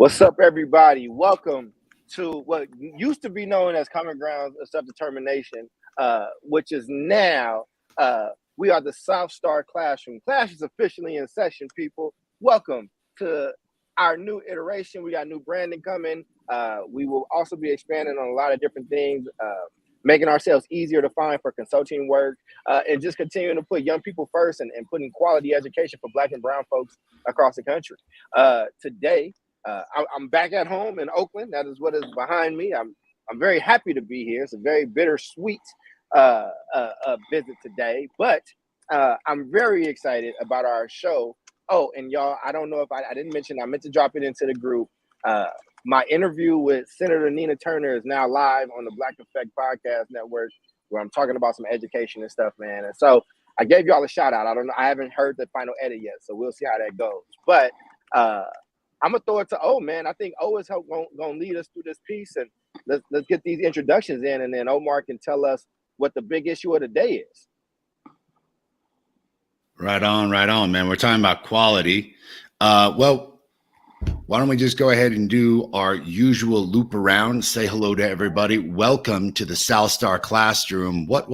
What's up, everybody? Welcome to what used to be known as Common Grounds of Self-Determination, which is now, we are the South Star Classroom. Class is officially in session, people. Welcome to our new iteration. We got new branding coming. We will also be expanding on a lot of different things, making ourselves easier to find for consulting work, and just continuing to put young people first and putting quality education for Black and brown folks across the country. Today, I'm back at home in Oakland. That is what is behind me. I'm very happy to be here. It's a very bittersweet visit today, but I'm very excited about our show. Oh, and y'all, I don't know if I didn't mention, I meant to drop it into the group. My interview with Senator Nina Turner is now live on the Black Effect Podcast Network, where I'm talking about some education and stuff, man. And so I gave y'all a shout out. I don't know, I haven't heard the final edit yet, so we'll see how that goes. But I'm gonna throw it to O, man. I think O is gonna lead us through this piece, and let's get these introductions in, and then Omar can tell us what the big issue of the day is. Right on, man. We're talking about quality. Well, why don't we just go ahead and do our usual loop around, say hello to everybody. Welcome to the South Star Classroom. What?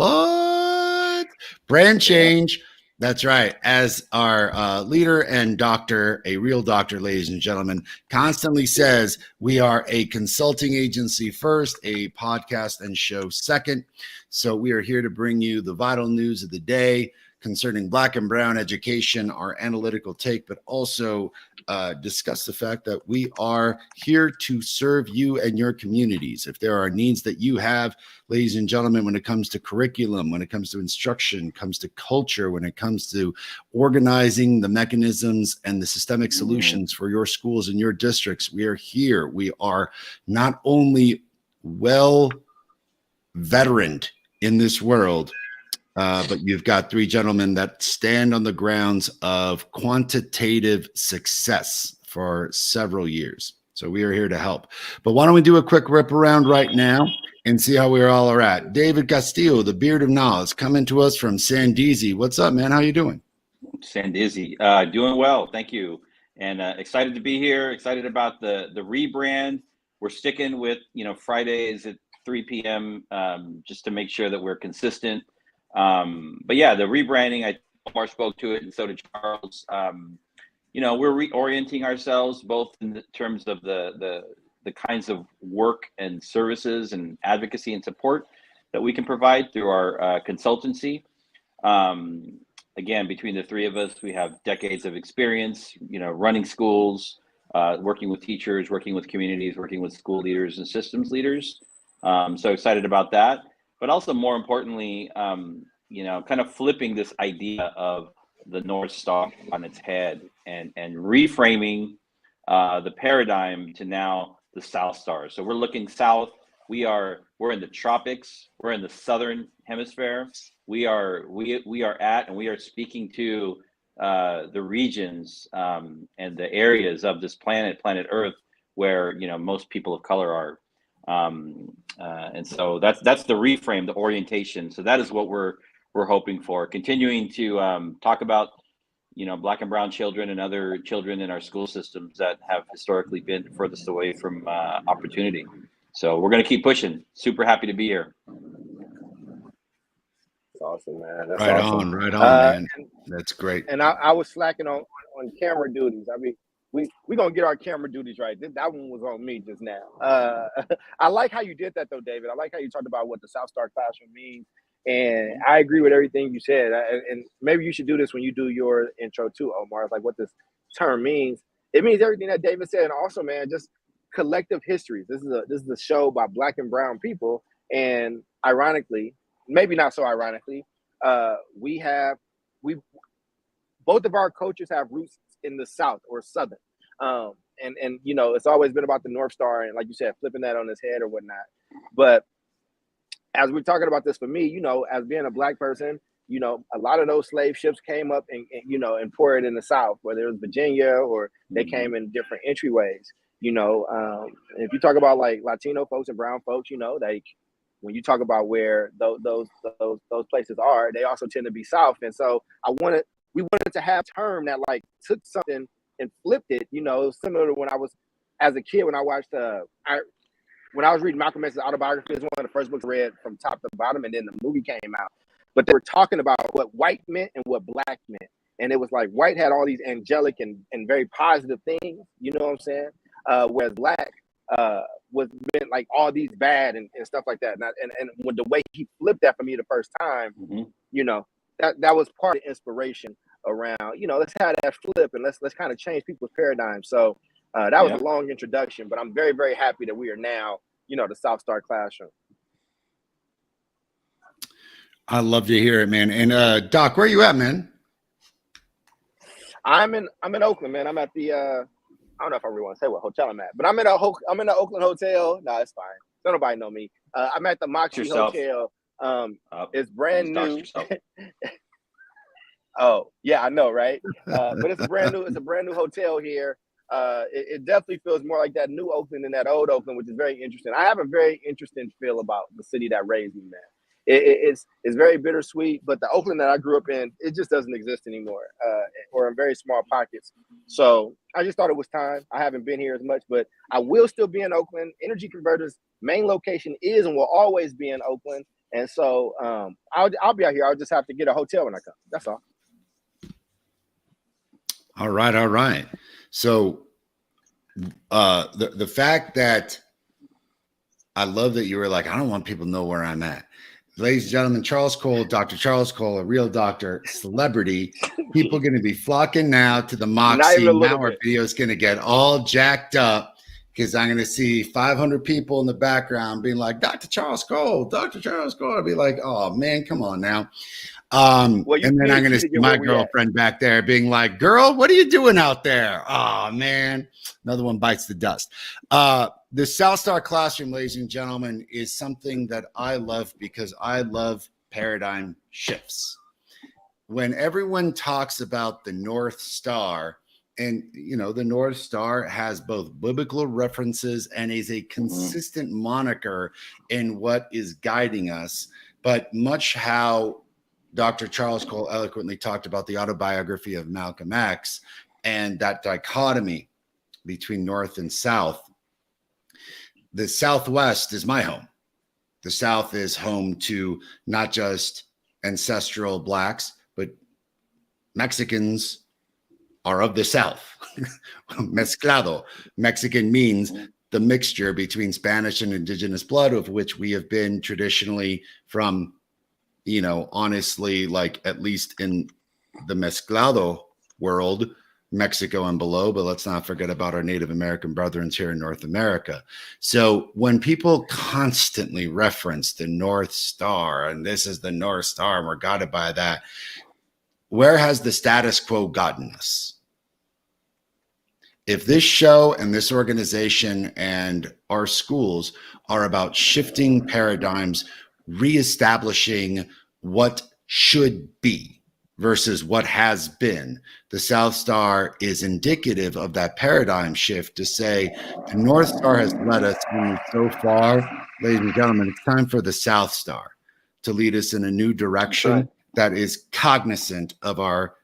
Brand change. That's right. As our leader and doctor, a real doctor, ladies and gentlemen, constantly says, we are a consulting agency first, a podcast and show second. So we are here to bring you the vital news of the day concerning Black and brown education, our analytical take, but also discuss the fact that we are here to serve you and your communities. If there are needs that you have, ladies and gentlemen, when it comes to curriculum, when it comes to instruction, comes to culture, when it comes to organizing the mechanisms and the systemic solutions for your schools and your districts, we are here. We are not only well veteraned in this world, but you've got three gentlemen that stand on the grounds of quantitative success for several years. So we are here to help. But why don't we do a quick rip around right now and see how we all are at. David Castillo, the Beard of Knowledge, coming to us from Sandusky. What's up, man? How you doing? Sandusky, doing well, thank you. And excited to be here, excited about the rebrand. We're sticking with, Fridays at 3 p.m. Just to make sure that we're consistent. But yeah, the rebranding, Omar spoke to it, and so did Charles. We're reorienting ourselves both in terms of the kinds of work and services and advocacy and support that we can provide through our consultancy. Again, between the three of us, we have decades of experience, running schools, working with teachers, working with communities, working with school leaders and systems leaders. So excited about that. But also, more importantly, kind of flipping this idea of the North Star on its head and reframing the paradigm to now the South Star. So we're looking south. We're in the tropics. We're in the southern hemisphere. We are at, and we are speaking to the regions and the areas of this planet Earth, where most people of color are. And so that's the reframe, the orientation. So that is what we're hoping for, continuing to talk about Black and brown children and other children in our school systems that have historically been furthest away from opportunity. So we're going to keep pushing. Super happy to be here. That's awesome, man. That's right awesome. on, man. That's great. And I was slacking on camera duties. I mean, we gonna get our camera duties right. That one was on me just now. I like how you did that though, David. I like how you talked about what the South Star Classroom means, and I agree with everything you said. And maybe you should do this when you do your intro too, Omar. It's like what this term means. It means everything that David said, and also, man, just collective histories. This is a show by Black and brown people, and ironically, maybe not so ironically, we both of our cultures have roots in the South or Southern. And it's always been about the North Star and, like you said, flipping that on his head or whatnot. But as we're talking about this, for me, as being a Black person, a lot of those slave ships came up and poured in the South, whether it was Virginia or they came in different entryways. If you talk about like Latino folks and brown folks, when you talk about where those places are, they also tend to be South. And so we wanted to have a term that like took something and flipped it, similar to when I was as a kid when I watched when I was reading Malcolm X's autobiography, it was one of the first books I read from top to bottom, and then the movie came out. But they were talking about what white meant and what black meant. And it was like white had all these angelic and very positive things, you know what I'm saying? Whereas black was meant like all these bad and stuff like that. And when the way he flipped that for me the first time, you know, that was part of the inspiration around, you know, let's have that flip and let's kind of change people's paradigms. So that was a long introduction, but I'm very, very happy that we are now, you know, the South Star Classroom. I love to hear it, man. And Doc, where are you at, man? I'm in Oakland, man. I'm at the I don't know if I really want to say what hotel I'm at, but I'm in the Oakland hotel. No, it's fine. Don't nobody know me. I'm at the Moxie Hotel. It's brand new. Oh yeah, I know, right? But it's a brand new hotel here. It definitely feels more like that new Oakland than that old Oakland, which is very interesting. I have a very interesting feel about the city that raised me, man. It's very bittersweet, but the Oakland that I grew up in, it just doesn't exist anymore, or in very small pockets. So I just thought it was time. I haven't been here as much, but I will still be in Oakland. Energy Converters' main location is and will always be in Oakland. And so I'll be out here. I'll just have to get a hotel when I come. That's all. All right. So the fact that I love that you were like, I don't want people to know where I'm at. Ladies and gentlemen, Charles Cole, Dr. Charles Cole, a real doctor, celebrity. People going to be flocking now to the Moxie. Now our video is going to get all jacked up because I'm going to see 500 people in the background being like, Dr. Charles Cole, Dr. Charles Cole. I'll be like, oh, man, come on now. And then I'm going to see my girlfriend back there being like, girl, what are you doing out there? Oh, man. Another one bites the dust. The South Star Classroom, ladies and gentlemen, is something that I love because I love paradigm shifts. When everyone talks about the North Star, and, you know, the North Star has both biblical references and is a consistent moniker in what is guiding us, but much how Dr. Charles Cole eloquently talked about the autobiography of Malcolm X and that dichotomy between North and South. The Southwest is my home. The South is home to not just ancestral Blacks, but Mexicans are of the South. Mezclado. Mexican means the mixture between Spanish and indigenous blood, of which we have been traditionally from, you know, honestly, like at least in the mezclado world, Mexico and below, but let's not forget about our Native American brethren here in North America. So when people constantly reference the North Star, and this is the North Star, and we're guided by that, where has the status quo gotten us? If this show and this organization and our schools are about shifting paradigms, reestablishing what should be versus what has been, the South Star is indicative of that paradigm shift to say the North Star has led us only so far. Ladies and gentlemen, it's time for the South Star to lead us in a new direction that is cognizant of our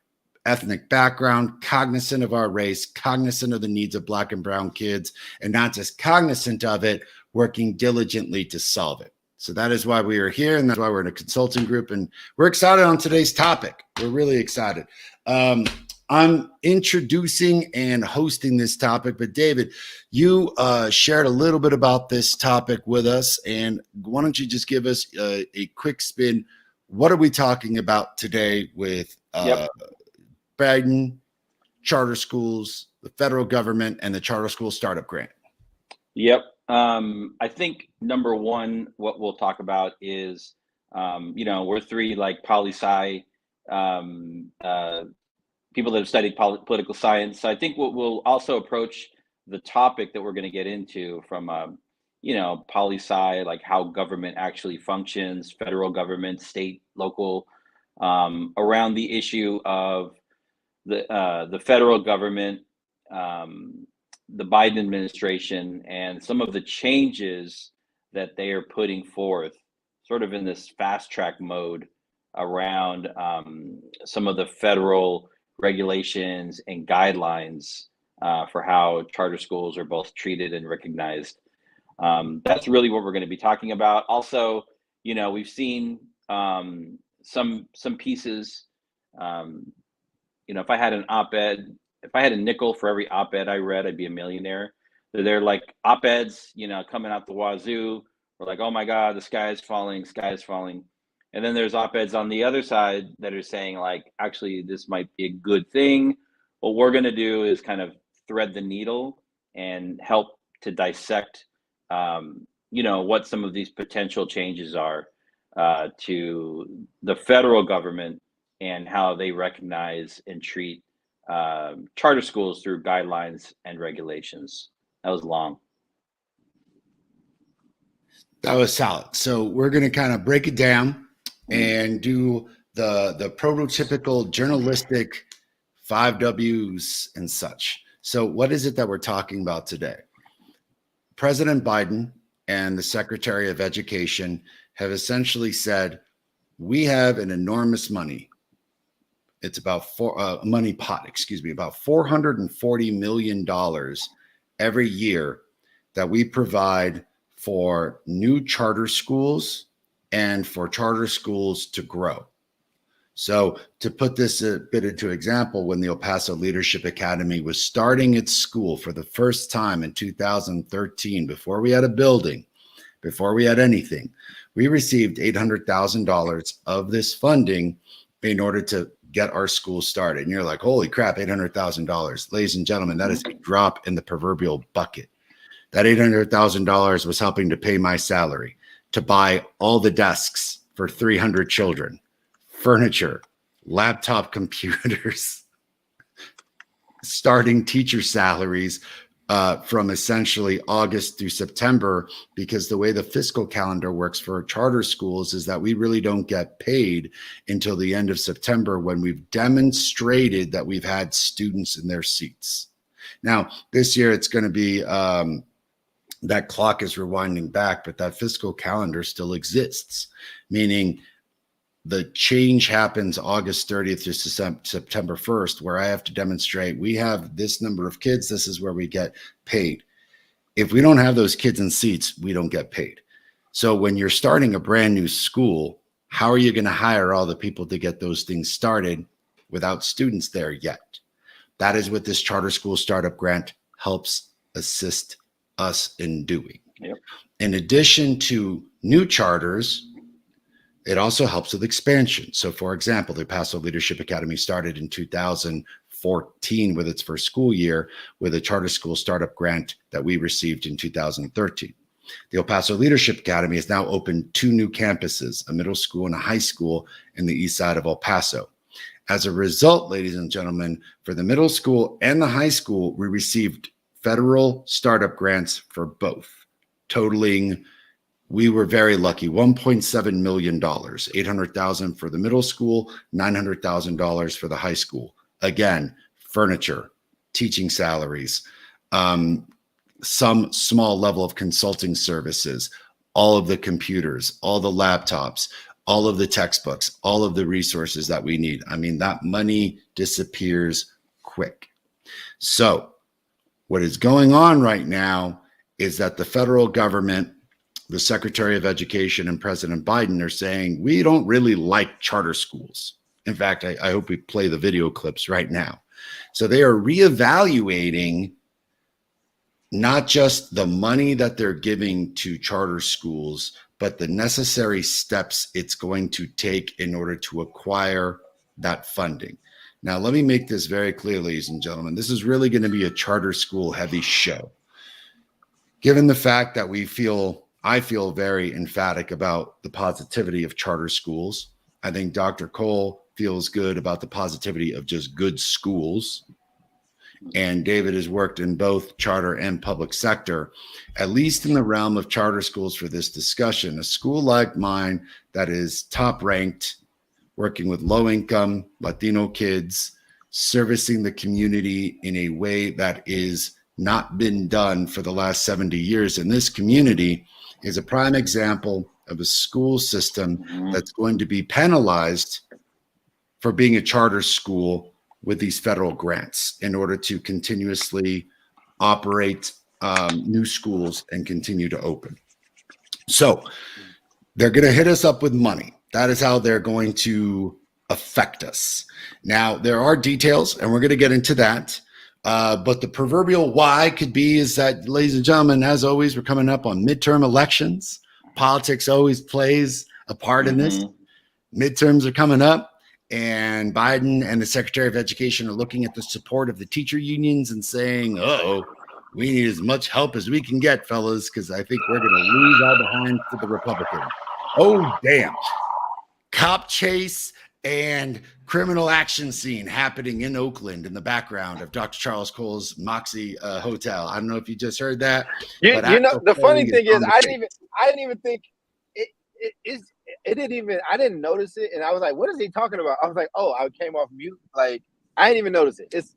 ethnic background, cognizant of our race, cognizant of the needs of Black and brown kids, and not just cognizant of it, working diligently to solve it. So that is why we are here, and that's why we're in a consulting group, and we're excited on today's topic. We're really excited. I'm introducing and hosting this topic, but David, you shared a little bit about this topic with us, and why don't you just give us a quick spin? What are we talking about today with Biden, charter schools, the federal government, and the charter school startup grant? Yep. I think number one, what we'll talk about is, you know, we're three like poli-sci people that have studied political science. So I think we'll also approach the topic that we're going to get into from, you know, poli-sci, like how government actually functions, federal government, state, local, around the issue of the federal government, the Biden administration, and some of the changes that they are putting forth sort of in this fast track mode around some of the federal regulations and guidelines for how charter schools are both treated and recognized. That's really what we're going to be talking about. Also, we've seen some pieces. If I had an op-ed, if I had a nickel for every op-ed I read, I'd be a millionaire. They're like op-eds, coming out the wazoo. We're like, oh my God, the sky is falling, sky is falling. And then there's op-eds on the other side that are saying like, actually, this might be a good thing. What we're going to do is kind of thread the needle and help to dissect, what some of these potential changes are to the federal government and how they recognize and treat charter schools through guidelines and regulations. That was long. That was solid. So we're going to kind of break it down and do the prototypical journalistic 5 W's and such. So what is it that we're talking about today? President Biden and the Secretary of Education have essentially said, we have an enormous money. It's about money pot, about $440 million every year that we provide for new charter schools and for charter schools to grow. So to put this a bit into example, when the El Paso Leadership Academy was starting its school for the first time in 2013, before we had a building, before we had anything, we received $800,000 of this funding in order to get our school started. And you're like, holy crap, $800,000. Ladies and gentlemen, that is a drop in the proverbial bucket. That $800,000 was helping to pay my salary, to buy all the desks for 300 children, furniture, laptop computers, starting teacher salaries from essentially August through September, because the way the fiscal calendar works for charter schools is that we really don't get paid until the end of September, when we've demonstrated that we've had students in their seats. Now, this year it's going to be that clock is rewinding back, but that fiscal calendar still exists, meaning the change happens August 30th to September 1st, where I have to demonstrate we have this number of kids. This is where we get paid. If we don't have those kids in seats, we don't get paid. So when you're starting a brand new school, how are you going to hire all the people to get those things started without students there yet? That is what this charter school startup grant helps assist us in doing. Yep. In addition to new charters, it also helps with expansion. So for example, the El Paso Leadership Academy started in 2014 with its first school year with a charter school startup grant that we received in 2013. The El Paso Leadership Academy has now opened 2 new campuses, a middle school and a high school in the east side of El Paso. As a result, ladies and gentlemen, for the middle school and the high school, we received federal startup grants for both, totaling, we were very lucky, $1.7 million, $800,000 for the middle school, $900,000 for the high school. Again, furniture, teaching salaries, some small level of consulting services, all of the computers, all the laptops, all of the textbooks, all of the resources that we need. I mean, that money disappears quick. So what is going on right now is that the federal government, the Secretary of Education and President Biden are saying, we don't really like charter schools. In fact, I hope we play the video clips right now. So they are reevaluating not just the money that they're giving to charter schools, but the necessary steps it's going to take in order to acquire that funding. Now, let me make this very clear, ladies and gentlemen. This is really going to be a charter school heavy show. Given the fact that I feel very emphatic about the positivity of charter schools. I think Dr. Cole feels good about the positivity of just good schools. And David has worked in both charter and public sector, at least in the realm of charter schools for this discussion. A school like mine that is top ranked, working with low income Latino kids, servicing the community in a way that is not been done for the last 70 years in this community, is a prime example of a school system that's going to be penalized for being a charter school with these federal grants in order to continuously operate new schools and continue to open. So they're going to hit us up with money. That is how they're going to affect us. Now, there are details, and we're going to get into that. But the proverbial why could be is that, ladies and gentlemen, as always, we're coming up on midterm elections. Politics always plays a part in this. Midterms are coming up, and Biden and the Secretary of Education are looking at the support of the teacher unions and saying, uh-oh, we need as much help as we can get, fellas, because I think we're going to lose our behind to the Republicans. Oh, damn. Cop chase and criminal action scene happening in Oakland in the background of Dr. Charles Cole's Moxie Hotel. I don't know if you just heard that. But you know, the funny thing is, I didn't even think I didn't notice it. And I was like, what is he talking about? I was like, oh, I came off mute. Like, I didn't even notice it. It's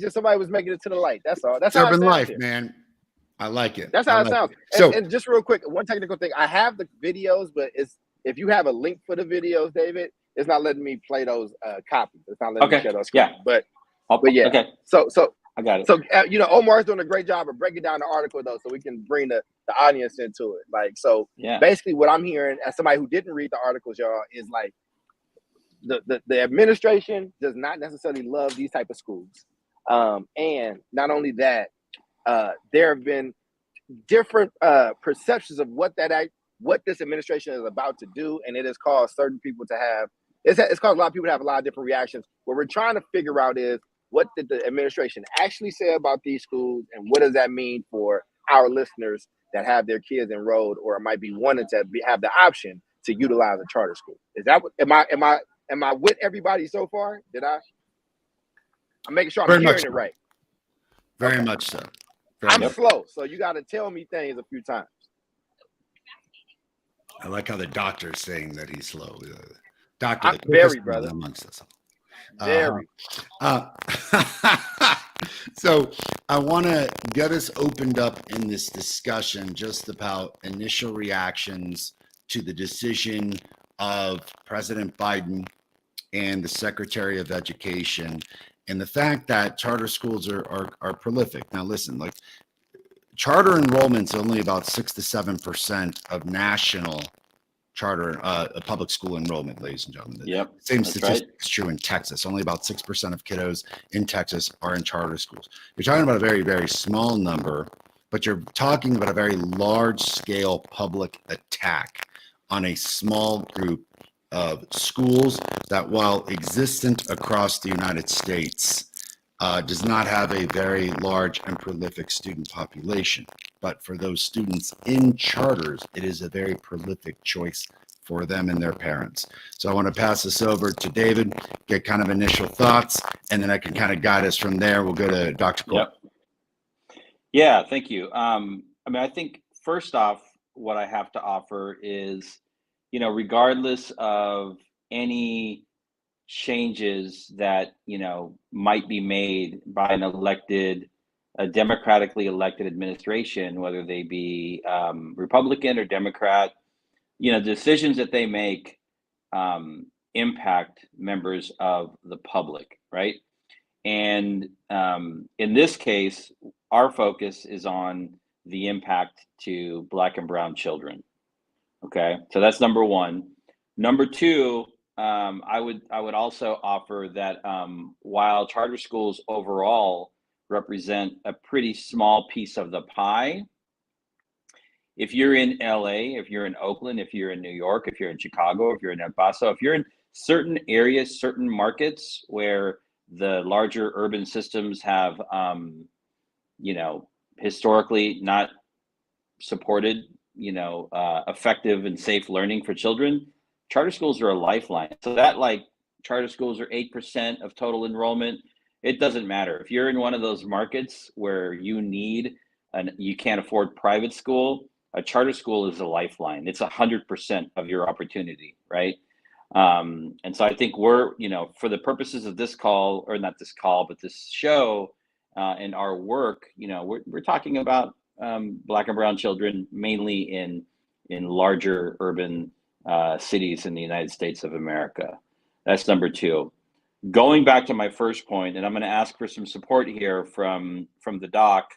just somebody was making it to the light. That's all. That's how urban it life, here. Man. I like it. That's how it sounds. And just real quick, one technical thing. I have the videos, but if you have a link for the videos, David, it's not letting me play those copies. It's not letting me share those copies. But yeah. Okay. So I got it. So Omar's doing a great job of breaking down the article though, so we can bring the audience into it. Like, so basically what I'm hearing as somebody who didn't read the articles, y'all, is like the administration does not necessarily love these type of schools. And not only that, there have been different perceptions of what this administration is about to do, and it has caused certain people to have it's caused a lot of people to have a lot of different reactions. What we're trying to figure out is, what did the administration actually say about these schools, and what does that mean for our listeners that have their kids enrolled or might be wanting to have the option to utilize a charter school? Is that what am I with everybody so far? I'm making sure I'm hearing it right. Very much so. I'm slow, so you got to tell me things a few times. I like how the doctor's saying that he's slow. I'm very, brother. Amongst us. Very. So I want to get us opened up in this discussion just about initial reactions to the decision of President Biden and the Secretary of Education, and the fact that charter schools are prolific. Now, listen, like, charter enrollment's only about 6 to 7% of national charter public school enrollment, ladies and gentlemen. Yep, Same statistic is true in Texas. Only about 6% of kiddos in Texas are in charter schools. You're talking about a very, very small number, but you're talking about a very large-scale public attack on a small group of schools that, while existent across the United States, does not have a very large and prolific student population. But for those students in charters, it is a very prolific choice for them and their parents. So I want to pass this over to David, get kind of initial thoughts, and then I can kind of guide us from there. We'll go to Dr. Cole. Yep. Yeah, thank you. I think first off, what I have to offer is, regardless of any changes that might be made by a democratically elected administration, whether they be Republican or Democrat, decisions that they make impact members of the public, right? And in this case, our focus is on the impact to Black and brown children. Okay, so that's number one. Number two, I would also offer that while charter schools overall represent a pretty small piece of the pie, if you're in LA, if you're in Oakland, if you're in New York, if you're in Chicago, if you're in El Paso, if you're in certain areas, certain markets where the larger urban systems have, historically not supported, effective and safe learning for children, charter schools are a lifeline. So that, like, charter schools are 8% of total enrollment. It doesn't matter. If you're in one of those markets where you can't afford private school, a charter school is a lifeline. It's 100% of your opportunity, right? And so I think we're, for the purposes of this call, or not this call, but this show and our work, we're talking about Black and brown children, mainly in larger urban cities in the United States of America. That's number two. going back to my first point, and I'm going to ask for some support here from the doc.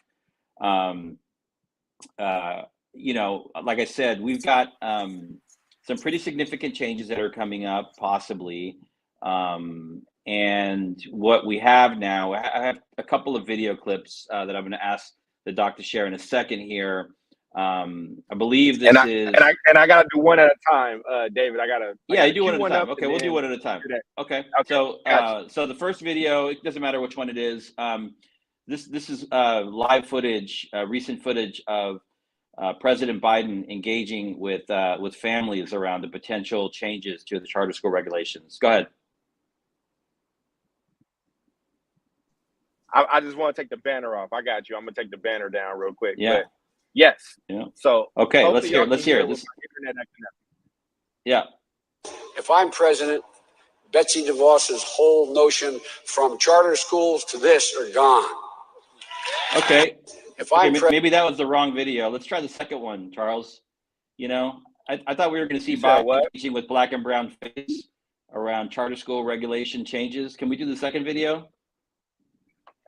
You know, like I said, we've got some pretty significant changes that are coming up, possibly. And what we have now, I have a couple of video clips that I'm going to ask the doc to share in a second here. I believe this is, and I got to do one at a time, David. Yeah, you do one at a time. Okay, we'll do one at a time. Okay. So, gotcha. so the first video, it doesn't matter which one it is. This is live footage, recent footage of President Biden engaging with families around the potential changes to the charter school regulations. Go ahead. I just want to take the banner off. I got you. I'm gonna take the banner down real quick. Yeah. But yes. Yeah. So okay, let's hear it. Let's hear it. Yeah. If I'm president, Betsy DeVos's whole notion from charter schools to this are gone. Okay. If I'm maybe that was the wrong video. Let's try the second one, Charles. You know, I thought we were going to see Biden engaging with black and brown face around charter school regulation changes. Can we do the second video?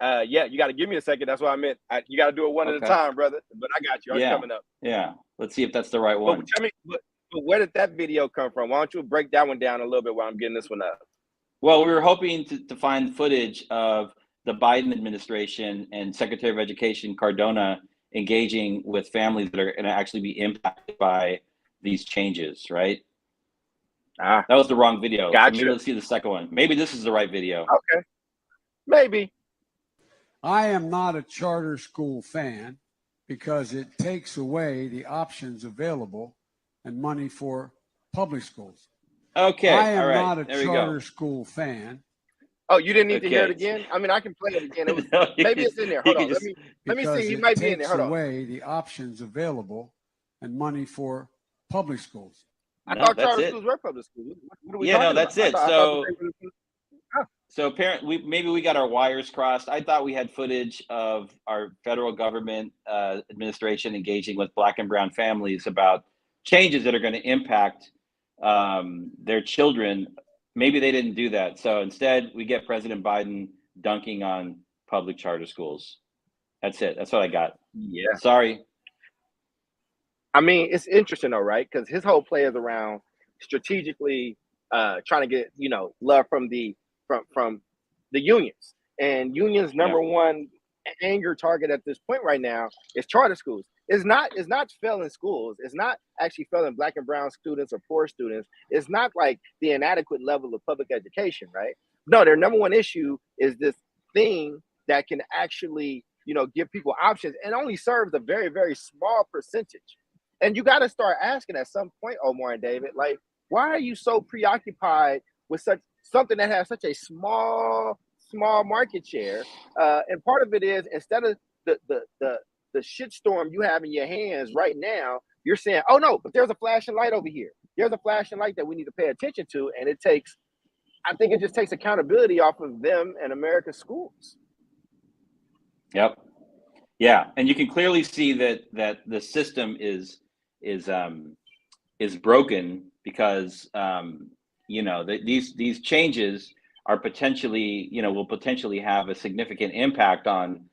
Yeah, you got to give me a second. That's what I meant. You got to do it one at a time, brother. But I got you. It's coming up. Yeah. Let's see if that's the right one. But tell me, but where did that video come from? Why don't you break that one down a little bit while I'm getting this one up? Well, we were hoping to find footage of the Biden administration and Secretary of Education Cardona engaging with families that are going to actually be impacted by these changes, right? That was the wrong video. Gotcha. So maybe let's see the second one. Maybe this is the right video. Okay. Maybe. I am not a charter school fan because it takes away the options available and money for public schools. Okay. I am all right. not a there charter school fan. Oh, you didn't need to hear it again? I mean, I can play it again. Maybe it's in there. Hold on. Let me see. He might be in there. Hold on. It takes away the options available and money for public schools. I thought charter schools were public schools. What are we talking no, that's about? it. So apparently, maybe we got our wires crossed. I thought we had footage of our federal government administration engaging with black and brown families about changes that are going to impact their children. Maybe they didn't do that. So instead, we get President Biden dunking on public charter schools. That's it. That's what I got. Yeah. Sorry. I mean, it's interesting though, right? Because his whole play is around strategically trying to get, love from the unions. And unions' number one anger target at this point right now is charter schools. It's not failing schools. It's not actually failing black and brown students or poor students. It's not like the inadequate level of public education, right? No, their number one issue is this thing that can actually, give people options and only serves a very, very small percentage. And you got to start asking at some point, Omar and David, like, why are you so preoccupied with something that has such a small market share? And part of it is, instead of the shitstorm you have in your hands right now, you're saying, oh no, but there's a flashing light over here. There's a flashing light that we need to pay attention to. And I think it just takes accountability off of them and America's schools. Yep. Yeah. And you can clearly see that the system is broken because, these changes are potentially, will potentially have a significant impact on,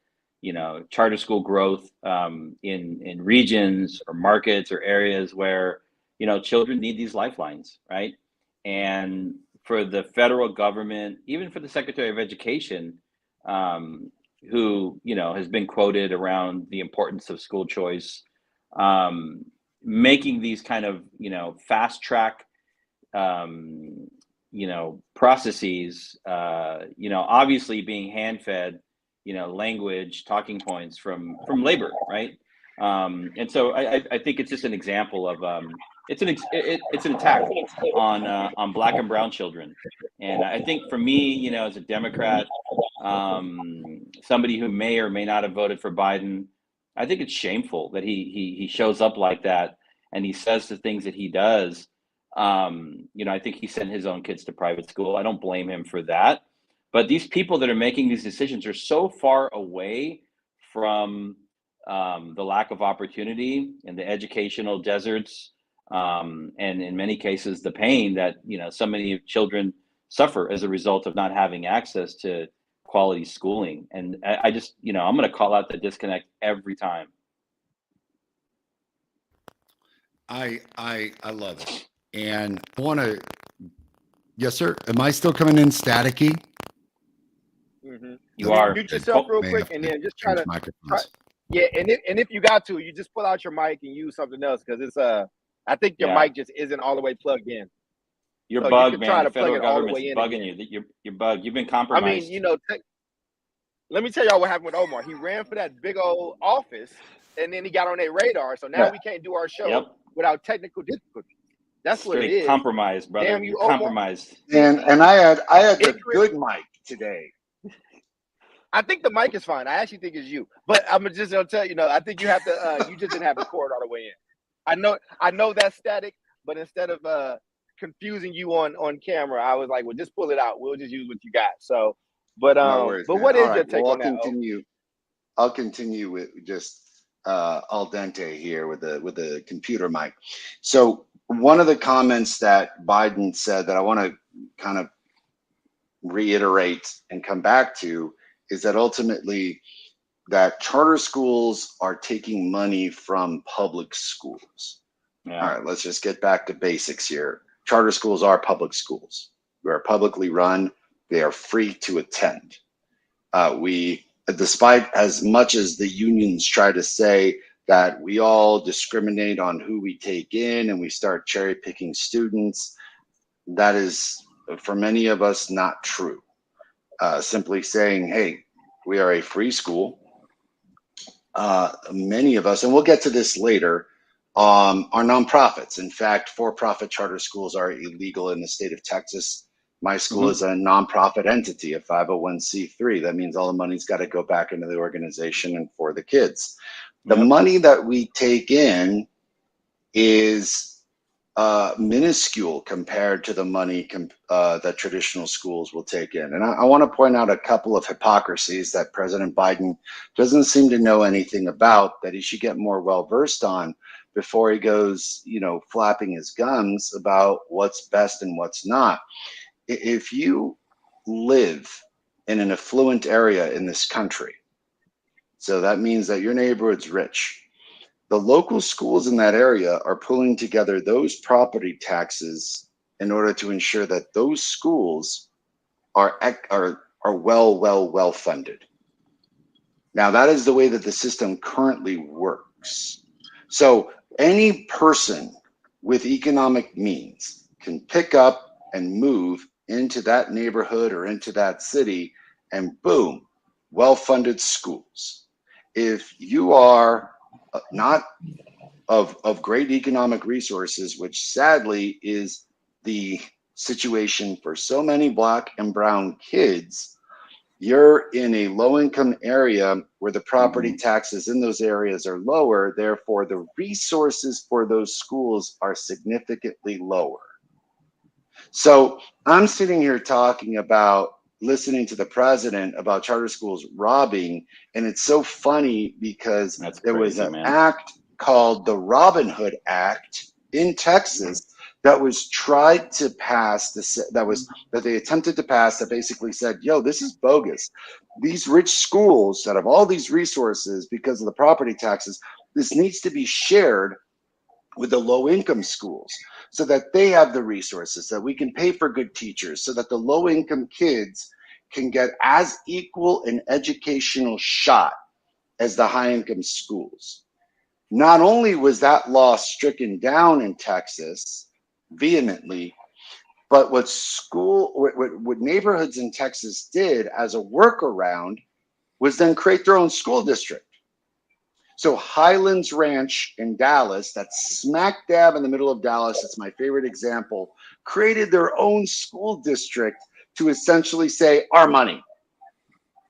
charter school growth in regions or markets or areas where, children need these lifelines, right? And for the federal government, even for the Secretary of Education, who, has been quoted around the importance of school choice, making these kind of, fast track, processes, obviously being hand fed, language, talking points from labor, right? And so I think it's just an example of it's an attack on black and brown children. And I think for me, as a Democrat, somebody who may or may not have voted for Biden, I think it's shameful that he shows up like that and he says the things that he does. I think he sent his own kids to private school. I don't blame him for that. But these people that are making these decisions are so far away from the lack of opportunity and the educational deserts, and in many cases, the pain that so many children suffer as a result of not having access to quality schooling. And I just, I'm going to call out the disconnect every time. I love it. And I want to, yes, sir. Am I still coming in staticky? Mm-hmm. You are. Mute yourself real May quick, have and to then just change try. microphones. Yeah, and if you got to, you just pull out your mic and use something else, because it's I think your mic just isn't all the way plugged in. You're So bugged, you can man. try The to plug federal it all the government's way in bugging again. you. You're bugged. You've been I compromised. mean, let me tell y'all what happened with Omar. He ran for that big old office, and then he got on their radar. So now we can't do our show without technical difficulties. That's what it Straight is. compromise, brother. Damn you, You're Omar. compromised. And I had the good mic today. I think the mic is fine. I actually think it's you, but I'm just gonna tell you, I think you have to. You just didn't have the cord all the way in. I know that's static, but instead of confusing you on camera, I was like, well, just pull it out. We'll just use what you got. So, but No worries, but man. what is All your right. take Well, on that? I'll continue with just al dente here with the computer mic. So one of the comments that Biden said that I want to kind of reiterate and come back to is that ultimately that charter schools are taking money from public schools. Yeah. All right, let's just get back to basics here. Charter schools are public schools. They are publicly run. They are free to attend. Despite as much as the unions try to say that we all discriminate on who we take in and we start cherry picking students, that is, for many of us, not true. Simply saying, hey, we are a free school. Many of us, and we'll get to this later, are nonprofits. In fact, for-profit charter schools are illegal in the state of Texas. My school is a nonprofit entity, a 501c3. That means all the money's got to go back into the organization and for the kids. The money that we take in is minuscule compared to the money that traditional schools will take in. And I want to point out a couple of hypocrisies that President Biden doesn't seem to know anything about, that he should get more well-versed on before he goes, flapping his gums about what's best and what's not. If you live in an affluent area in this country, so that means that your neighborhood's rich, the local schools in that area are pulling together those property taxes in order to ensure that those schools are well funded. Now, that is the way that the system currently works. So any person with economic means can pick up and move into that neighborhood or into that city, and boom, well-funded schools. If you are not of great economic resources, which sadly is the situation for so many Black and brown kids, you're in a low-income area where the property taxes in those areas are lower. Therefore, the resources for those schools are significantly lower. So I'm sitting here talking about listening to the president about charter schools robbing, and it's so funny because there was an act called the Robin Hood Act in Texas that was tried to pass, that they attempted to pass, that basically said, yo, this is bogus. These rich schools that have all these resources because of the property taxes, this needs to be shared with the low-income schools so that they have the resources, that we can pay for good teachers, so that the low-income kids can get as equal an educational shot as the high-income schools. Not only was that law stricken down in Texas vehemently, but what neighborhoods in Texas did as a workaround was then create their own school district. So Highlands Ranch in Dallas, that's smack dab in the middle of Dallas, it's my favorite example, created their own school district to essentially say, our money.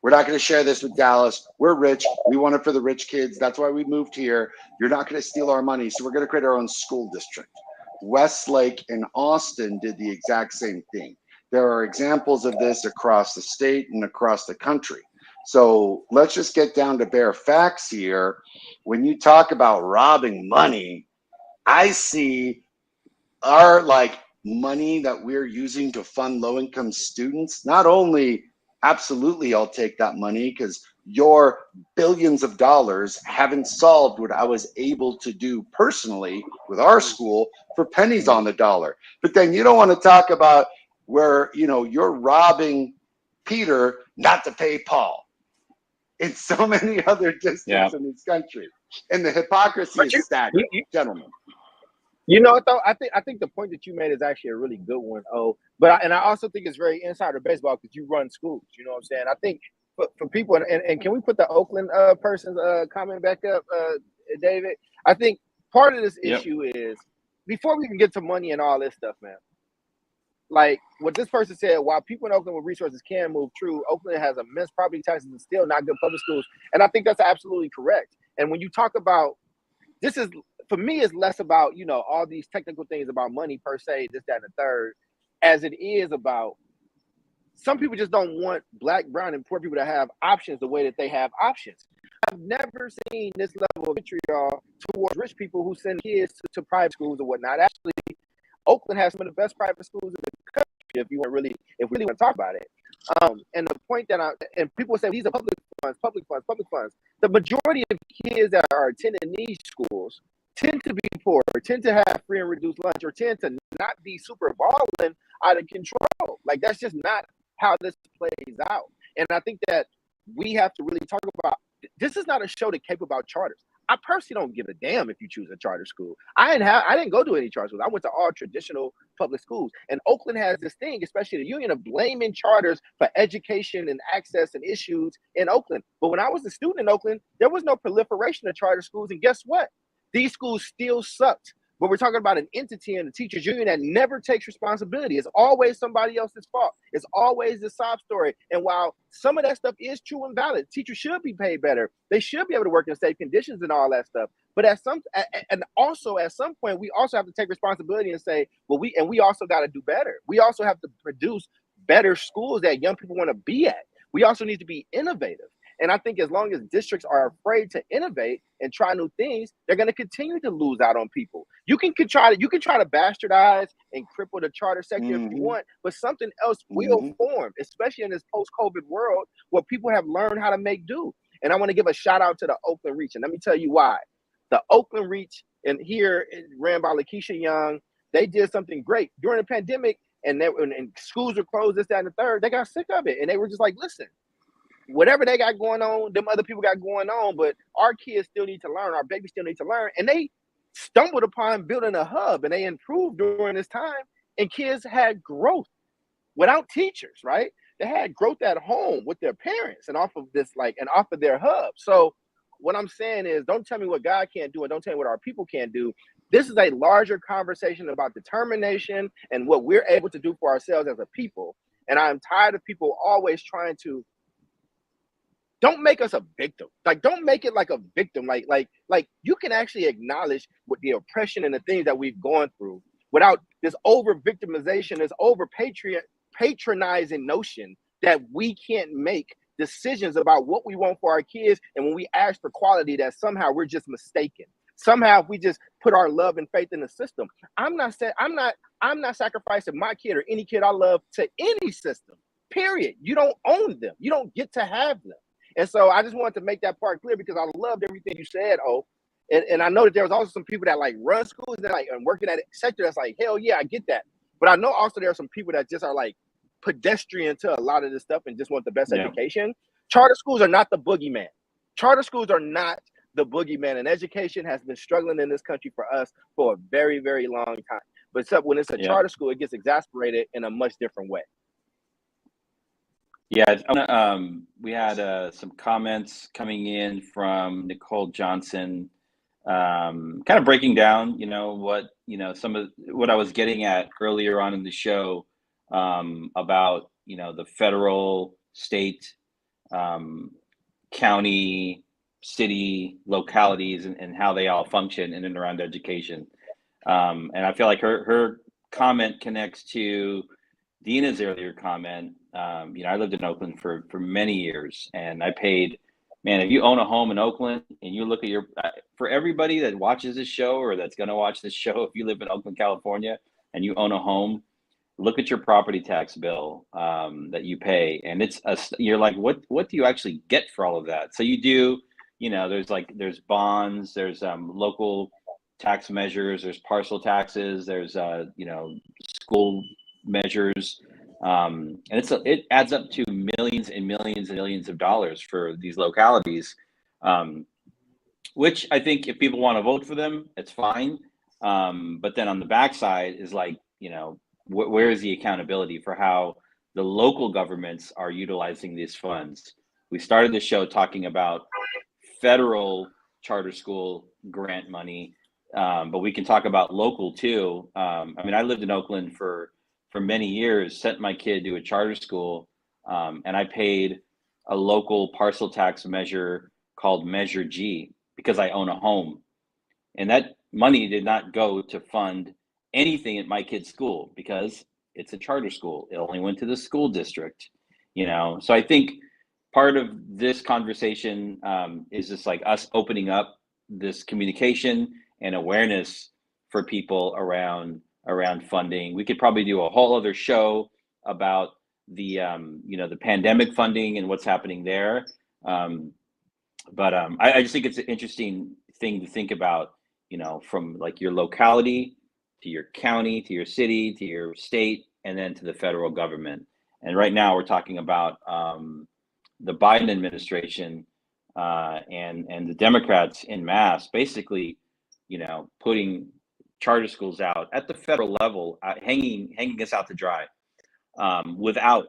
We're not going to share this with Dallas. We're rich. We want it for the rich kids. That's why we moved here. You're not going to steal our money. So we're going to create our own school district. Westlake and Austin did the exact same thing. There are examples of this across the state and across the country. So let's just get down to bare facts here. When you talk about robbing money, I see our money that we're using to fund low-income students, not only absolutely I'll take that money because your billions of dollars haven't solved what I was able to do personally with our school for pennies on the dollar. But then you don't want to talk about where, you know, you're robbing Peter not to pay Paul in so many other districts in this country. And the hypocrisy is staggering, gentlemen. You know what though? I think the point that you made is actually a really good one. But I also think it's very insider baseball because you run schools. You know what I'm saying? I think for people, and can we put the Oakland person's comment back up, David? I think part of this issue is before we even get to money and all this stuff, man. Like what this person said, while people in Oakland with resources can move, true, Oakland has immense property taxes and still not good public schools, and I think that's absolutely correct. And when you talk about this, is for me, it's less about, you know, all these technical things about money per se, this, that, and the third, as it is about some people just don't want black, brown, and poor people to have options the way that they have options. I've never seen this level of vitriol towards rich people who send kids to private schools or whatnot. Actually, Oakland has some of the best private schools in the country. If we really want to talk about it, and the point that and people say these are public funds. The majority of kids that are attending these schools tend to be poor, or tend to have free and reduced lunch, or tend to not be super balling out of control. Like that's just not how this plays out. And I think that we have to really talk about. This is not a show to cape about charters. I personally don't give a damn if you choose a charter school. I didn't go to any charter schools. I went to all traditional public schools. And Oakland has this thing, especially the union, of blaming charters for education and access and issues in Oakland. But when I was a student in Oakland, there was no proliferation of charter schools. And guess what? These schools still sucked. But we're talking about an entity in the teachers union that never takes responsibility. It's always somebody else's fault. It's always the sob story. And while some of that stuff is true and valid, teachers should be paid better. They should be able to work in safe conditions and all that stuff. But at some point, we also have to take responsibility and say, well, we also got to do better. We also have to produce better schools that young people want to be at. We also need to be innovative. And I think as long as districts are afraid to innovate and try new things, they're going to continue to lose out on people. You can try to bastardize and cripple the charter sector if you want, but something else will form, especially in this post-COVID world where people have learned how to make do. And I want to give a shout out to the Oakland Reach, and let me tell you why. The Oakland Reach, and here ran by Lakeisha Young, they did something great during the pandemic, and schools were closed, this, that, and the third. They got sick of it, and they were just like, listen. Whatever they got going on, them other people got going on, but our kids still need to learn. Our babies still need to learn. And they stumbled upon building a hub, and they improved during this time. And kids had growth without teachers, right? They had growth at home with their parents and off of their hub. So what I'm saying is, don't tell me what God can't do, and don't tell me what our people can't do. This is a larger conversation about determination and what we're able to do for ourselves as a people. And I'm tired of people always trying to. Don't make us a victim. Like, don't make it like a victim. Like you can actually acknowledge what the oppression and the things that we've gone through without this over victimization, this over patronizing notion that we can't make decisions about what we want for our kids. And when we ask for quality, that somehow we're just mistaken. Somehow if we just put our love and faith in the system. I'm not sacrificing my kid or any kid I love to any system. Period. You don't own them. You don't get to have them. And so I just wanted to make that part clear because I loved everything you said, and I know that there was also some people that like run schools and work in that sector that's like, hell yeah, I get that. But I know also there are some people that just are like pedestrian to a lot of this stuff and just want the best education. Charter schools are not the boogeyman. Charter schools are not the boogeyman, and education has been struggling in this country for us for a very, very long time. But when it's a charter school, it gets exasperated in a much different way. Yeah, we had some comments coming in from Nicole Johnson, kind of breaking down, some of what I was getting at earlier on in the show about, the federal, state, county, city, localities, and how they all function in and around education. And I feel like her comment connects to Dina's earlier comment. I lived in Oakland for many years, and I paid, man, if you own a home in Oakland and you look at for everybody that watches this show or that's going to watch this show, if you live in Oakland, California, and you own a home, look at your property tax bill that you pay, and you're like, what do you actually get for all of that? So you do, there's bonds, there's local tax measures, there's parcel taxes, there's school measures, and it adds up to millions and millions and millions of dollars for these localities, which I think if people want to vote for them, it's fine. But then on the backside is like, where is the accountability for how the local governments are utilizing these funds? We started the show talking about federal charter school grant money, but we can talk about local too. I lived in Oakland for many years, sent my kid to a charter school, and I paid a local parcel tax measure called Measure G because I own a home. And that money did not go to fund anything at my kid's school because it's a charter school. It only went to the school district, So I think part of this conversation is just like us opening up this communication and awareness for people around funding. We could probably do a whole other show about the pandemic funding and what's happening there. But I just think it's an interesting thing to think about, from like your locality to your county, to your city, to your state, and then to the federal government. And right now we're talking about the Biden administration and the Democrats in mass, basically, putting charter schools out at the federal level, hanging us out to dry, without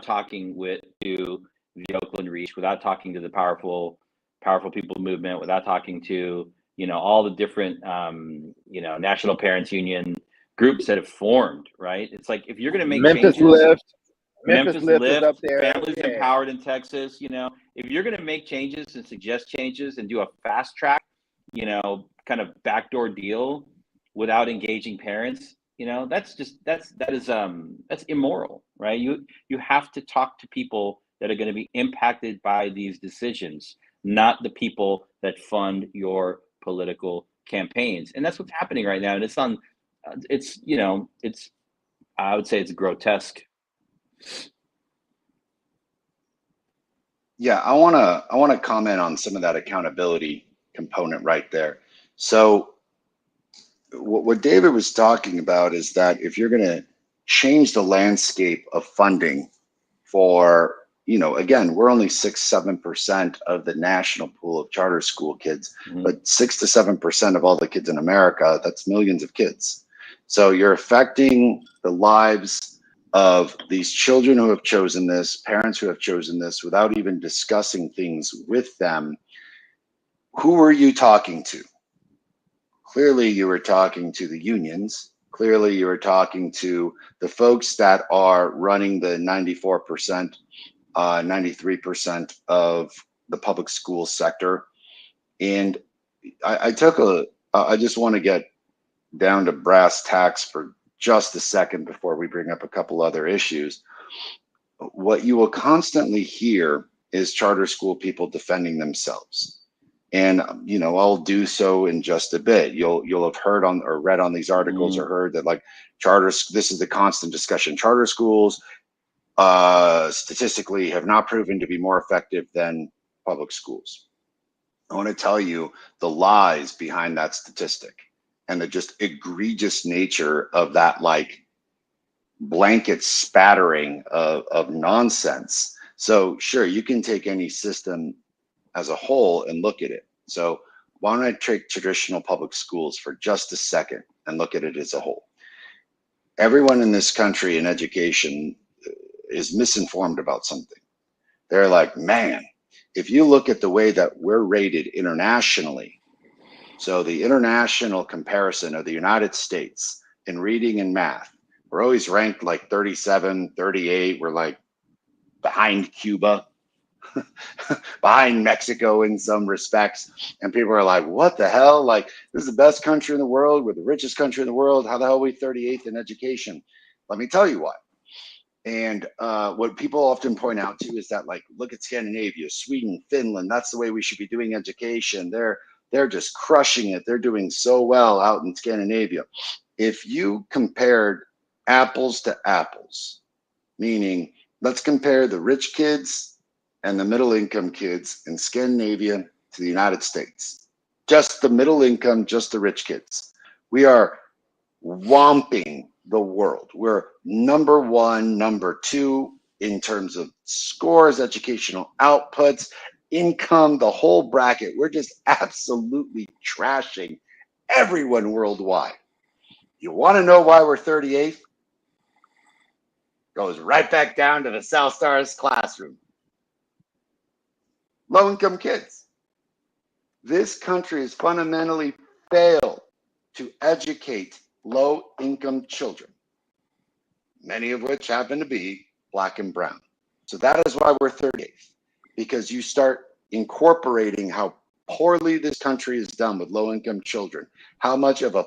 talking to the Oakland Reach, without talking to the powerful people movement, without talking to all the different National Parents Union groups that have formed. Right? It's like, if you're going to make Memphis changes, Memphis Lift is up there. Families Empowered in Texas. If you're going to make changes and suggest changes and do a fast track, kind of backdoor deal without engaging parents, that's immoral, right? You have to talk to people that are going to be impacted by these decisions, not the people that fund your political campaigns. And that's what's happening right now. And I would say it's grotesque. Yeah, I want to comment on some of that accountability component right there. So what David was talking about is that if you're going to change the landscape of funding for, again, we're only 6-7% of the national pool of charter school kids, but 6 to 7% of all the kids in America, that's millions of kids. So you're affecting the lives of these children who have chosen this, parents who have chosen this, without even discussing things with them. Who were you talking to? Clearly, you were talking to the unions. Clearly, you were talking to the folks that are running the 94%, 93% of the public school sector. And I just want to get down to brass tacks for just a second before we bring up a couple other issues. What you will constantly hear is charter school people defending themselves. And, I'll do so in just a bit. You'll have heard on or read on these articles or heard that like this is the constant discussion. Charter schools statistically have not proven to be more effective than public schools. I want to tell you the lies behind that statistic and the just egregious nature of that like blanket spattering of nonsense. So sure, you can take any system as a whole and look at it. So why don't I take traditional public schools for just a second and look at it as a whole? Everyone in this country in education is misinformed about something. They're like, man, if you look at the way that we're rated internationally, so the international comparison of the United States in reading and math, we're always ranked like 37, 38. We're like behind Cuba, behind Mexico in some respects. And people are like, what the hell? Like, this is the best country in the world. We're the richest country in the world. How the hell are we 38th in education? Let me tell you why. And what people often point out to is that, like, look at Scandinavia, Sweden, Finland. That's the way we should be doing education. They're just crushing it. They're doing so well out in Scandinavia. if you compared apples to apples, meaning let's compare the rich kids and the middle income kids in Scandinavia to the United States, just the middle income, just the rich kids, we are whomping the world. We're number one, number two in terms of scores, educational outputs, income, the whole bracket. We're just absolutely trashing everyone worldwide. You want to know why we're 38th? Goes right back down to the South Stars classroom. Low-income kids. This country has fundamentally failed to educate low-income children, many of which happen to be Black and brown. So that is why we're 38th, because you start incorporating how poorly this country is done with low-income children, how much of a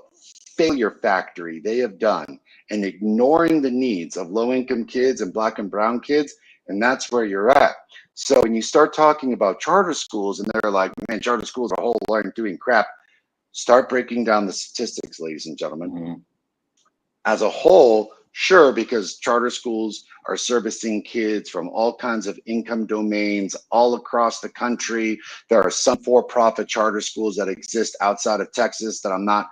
failure factory they have done, and ignoring the needs of low-income kids and Black and brown kids, and that's where you're at. So when you start talking about charter schools, and they're like, man, charter schools are a whole lot doing crap, start breaking down the statistics, ladies and gentlemen. Mm-hmm. As a whole, sure, because charter schools are servicing kids from all kinds of income domains all across the country. There are some for-profit charter schools that exist outside of Texas that I'm not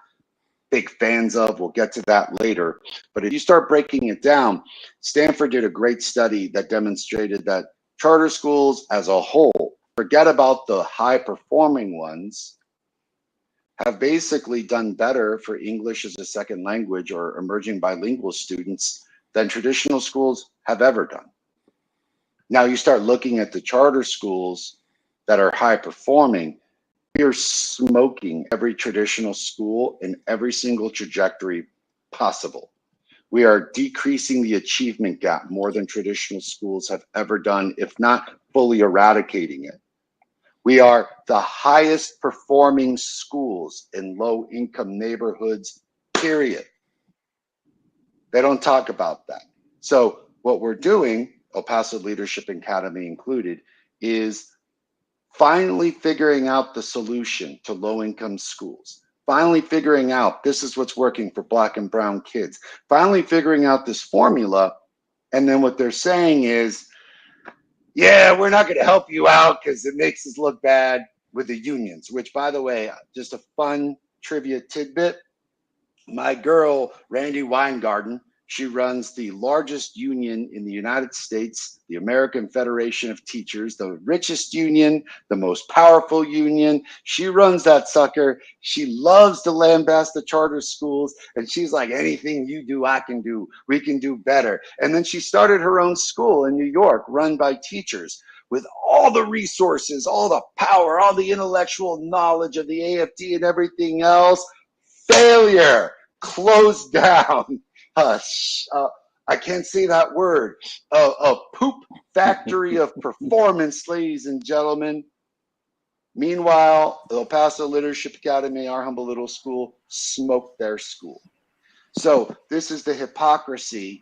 big fans of. We'll get to that later. But if you start breaking it down, Stanford did a great study that demonstrated that charter schools as a whole, forget about the high-performing ones, have basically done better for English as a second language or emerging bilingual students than traditional schools have ever done. Now you start looking at the charter schools that are high-performing, we are smoking every traditional school in every single trajectory possible. We are decreasing the achievement gap more than traditional schools have ever done, if not fully eradicating it. We are the highest performing schools in low income neighborhoods, period. They don't talk about that. So what we're doing, El Paso Leadership Academy included, is finally figuring out the solution to low-income schools, finally figuring out this is what's working for Black and brown kids, finally figuring out this formula, and then what they're saying is, yeah, we're not going to help you out because it makes us look bad with the unions, which, by the way, just a fun trivia tidbit, my girl, Randy Weingarten, she runs the largest union in the United States, the American Federation of Teachers, the richest union, the most powerful union. She runs that sucker. She loves to lambast the charter schools. And she's like, anything you do, I can do. We can do better. And then she started her own school in New York, run by teachers, with all the resources, all the power, all the intellectual knowledge of the AFT and everything else. Failure, closed down. I can't say that word. A poop factory of performance, ladies and gentlemen. Meanwhile, El Paso Leadership Academy, our humble little school, smoked their school. So this is the hypocrisy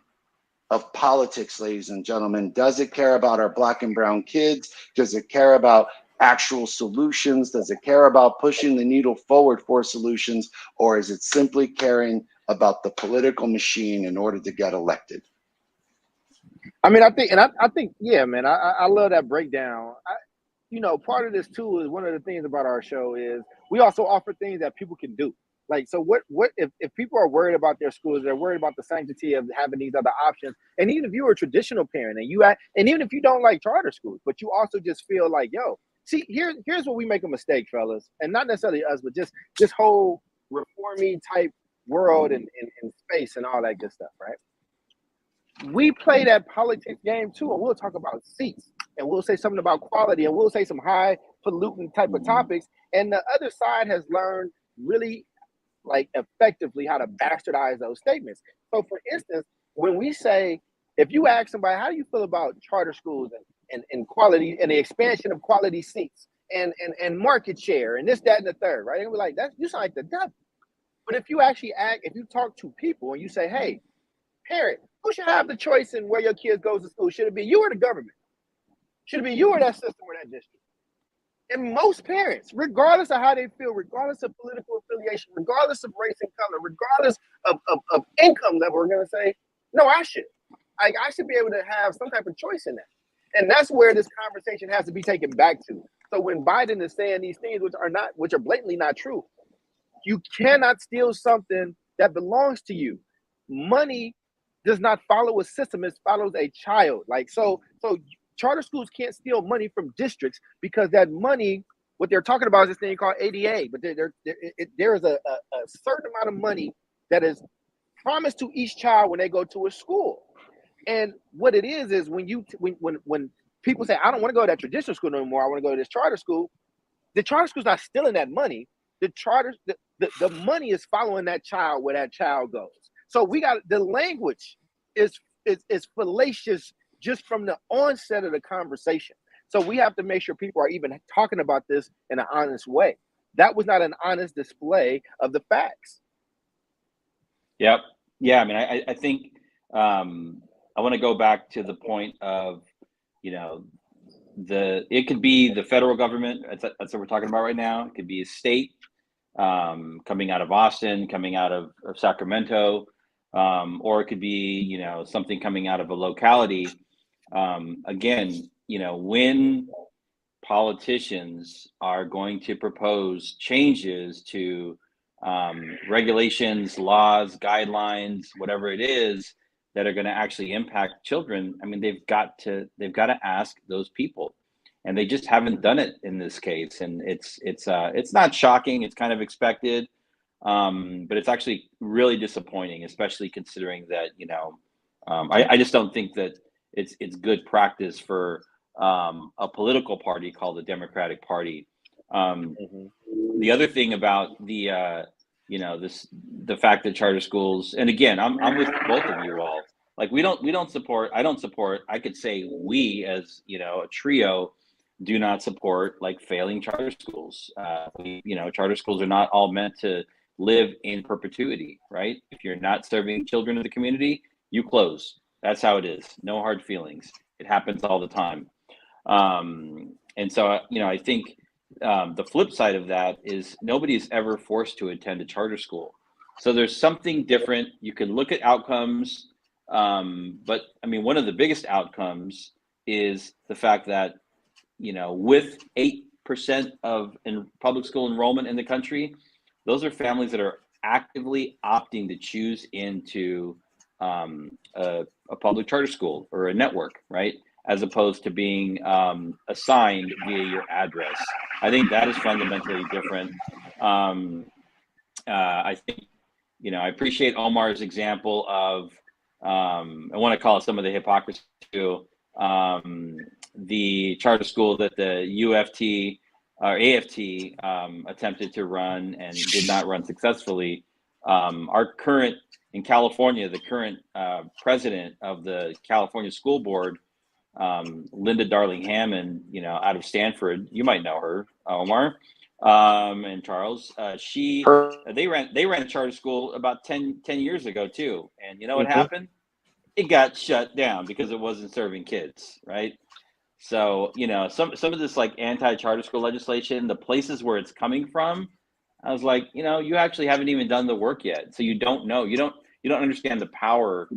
of politics, ladies and gentlemen. Does it care about our Black and brown kids? Does it care about actual solutions? Does it care about pushing the needle forward for solutions? Or is it simply caring about the political machine in order to get elected? I mean, I think, yeah, man, I love that breakdown. Part of this too is one of the things about our show is we also offer things that people can do. Like, so what if people are worried about their schools, they're worried about the sanctity of having these other options. And even if you're a traditional parent and even if you don't like charter schools, but you also just feel like, yo, see, here's where we make a mistake, fellas, and not necessarily us, but just this whole reforming type world and space and all that good stuff, right? We play that politics game too, and we'll talk about seats, and we'll say something about quality, and we'll say some high pollutant type of topics. And the other side has learned really effectively how to bastardize those statements. So for instance, when we say, if you ask somebody, how do you feel about charter schools and quality and the expansion of quality seats and market share and this, that, and the third, right? And we're like, you sound like the devil. But if you actually if you talk to people and you say, hey, parent, who should have the choice in where your kids goes to school? Should it be you or the government? Should it be you or that system or that district? And most parents, regardless of how they feel, regardless of political affiliation, regardless of race and color, regardless of income level, are going to say, no, I should. I should be able to have some type of choice in that. And that's where this conversation has to be taken back to. So when Biden is saying these things which are blatantly not true, you cannot steal something that belongs to you. Money does not follow a system; it follows a child. So charter schools can't steal money from districts because that money, what they're talking about is this thing called ADA, but there is a certain amount of money that is promised to each child when they go to a school. And what it is when people say, I don't want to go to that traditional school no more, I want to go to this charter school, the charter school's not stealing that money. The money is following that child where that child goes. So the language is fallacious just from the onset of the conversation. So we have to make sure people are even talking about this in an honest way. That was not an honest display of the facts. Yep. Yeah. I mean, I think I want to go back to the point of, it could be the federal government. That's what we're talking about right now. It could be a state coming out of Austin, coming out of Sacramento, or it could be, something coming out of a locality. Again, when politicians are going to propose changes to regulations, laws, guidelines, whatever it is that are going to actually impact children, I mean, they've got to ask those people, and they just haven't done it in this case. And it's not shocking; it's kind of expected, but it's actually really disappointing, especially considering that I just don't think that it's good practice for a political party called the Democratic Party. The other thing about the the fact that charter schools, and again, I'm with both of you all. Like I don't support. I could say we as a trio do not support like failing charter schools. Charter schools are not all meant to live in perpetuity, right? If you're not serving children of the community, you close. That's how it is. No hard feelings. It happens all the time. And so I think the flip side of that is nobody is ever forced to attend a charter school. So there's something different. You can look at outcomes, but I mean, one of the biggest outcomes is the fact that, with 8% of public school enrollment in the country, those are families that are actively opting to choose into a public charter school or a network, right? As opposed to being assigned via your address. I think that is fundamentally different. I think, I appreciate Omar's example of, I want to call it some of the hypocrisy too. The charter school that the UFT or AFT attempted to run and did not run successfully. Our current, in California, the current president of the California School Board, Linda Darling Hammond, out of Stanford, you might know her, Omar, and Charles. They ran a charter school about 10 years ago too, and you know what happened? It got shut down because it wasn't serving kids, right? So some of this like anti-charter school legislation, the places where it's coming from, I was like, you actually haven't even done the work yet, so you don't know. You don't understand the power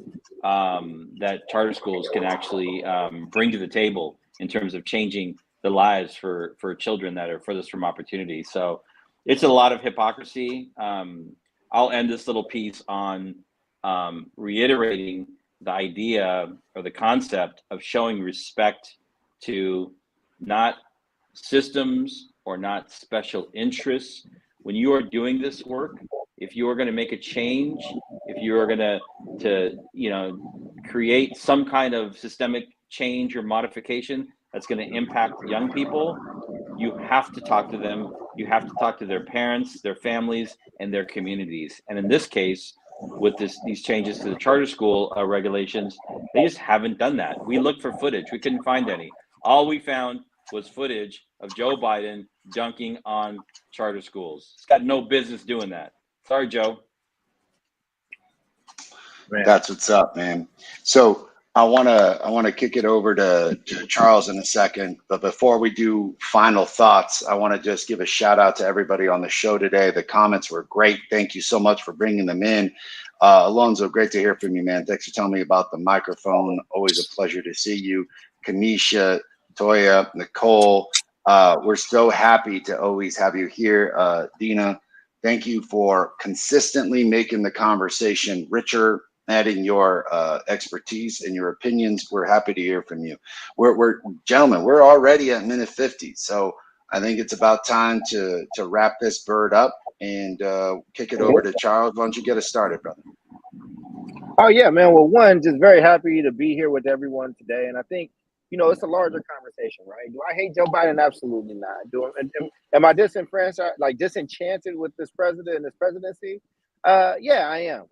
that charter schools can actually bring to the table in terms of changing the lives for children that are furthest from opportunity. So it's a lot of hypocrisy. I'll end this little piece on reiterating the idea or the concept of showing respect to not systems or not special interests. When you are doing this work, if you are going to make a change, if you are going to create some kind of systemic change or modification that's going to impact young people, you have to talk to them. You have to talk to their parents, their families, and their communities. And in this case, with these changes to the charter school regulations, they just haven't done that. We looked for footage. We couldn't find any. All we found was footage of Joe Biden dunking on charter schools. He's got no business doing that. Sorry, Joe. That's what's up, man. So I want to kick it over to Charles in a second, but before we do final thoughts, I want to just give a shout out to everybody on the show today. The comments were great. Thank you so much for bringing them in. Alonzo, great to hear from you, man. Thanks for telling me about the microphone. Always a pleasure to see you. Kanisha, Toya, Nicole, we're so happy to always have you here. Dina, thank you for consistently making the conversation richer, adding your expertise and your opinions. We're happy to hear from you. We're gentlemen, we're already at minute 50. So I think it's about time to wrap this bird up and kick it over to Charles. Why don't you get us started, brother? Oh yeah, man. Well, one, just very happy to be here with everyone today. And I think, it's a larger conversation, right? Do I hate Joe Biden? Absolutely not. Am I disenfranchised, like disenchanted with this president and this presidency? Yeah, I am.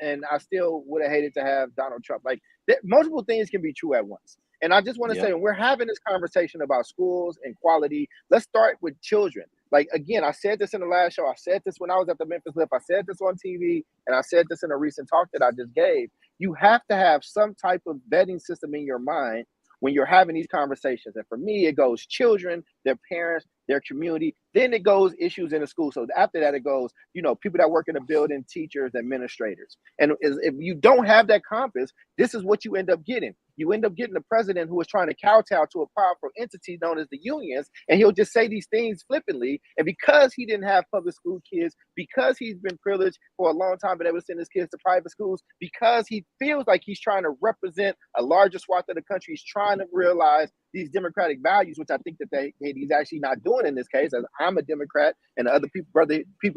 And I still would have hated to have Donald Trump. Like, multiple things can be true at once. And I just want to say, when we're having this conversation about schools and quality, let's start with children. Like, again, I said this in the last show. I said this when I was at the Memphis Lift. I said this on TV, and I said this in a recent talk that I just gave. You have to have some type of vetting system in your mind when you're having these conversations. And for me, it goes children, their parents, their community. Then it goes issues in the school. So after that, it goes, people that work in the building, teachers, administrators. And if you don't have that compass, this is what you end up getting. You end up getting a president who is trying to kowtow to a powerful entity known as the unions, and he'll just say these things flippantly. And because he didn't have public school kids, because he's been privileged for a long time, been able to send his kids to private schools, because he feels like he's trying to represent a larger swath of the country, he's trying to realize these democratic values, which I think that he's actually not doing in this case, as I'm a Democrat and the other people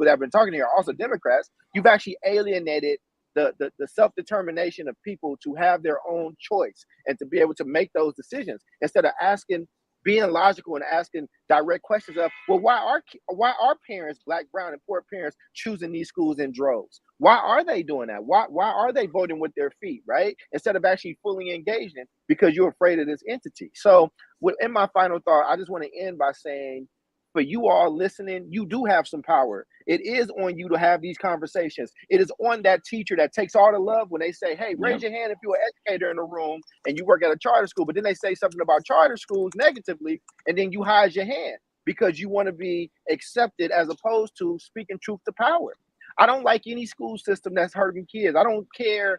that have been talking here are also Democrats. You've actually alienated the self-determination of people to have their own choice and to be able to make those decisions instead of being logical and asking direct questions of, well, why are parents, Black, brown, and poor parents, choosing these schools in droves? Why are they doing that? Why are they voting with their feet, right? Instead of actually fully engaging because you're afraid of this entity. So in my final thought, I just want to end by saying, for you all listening, you do have some power. It is on you to have these conversations. It is on that teacher that takes all the love when they say, hey, raise your hand if you're an educator in the room and you work at a charter school. But then they say something about charter schools negatively, and then you hide your hand because you want to be accepted as opposed to speaking truth to power. I don't like any school system that's hurting kids. I don't care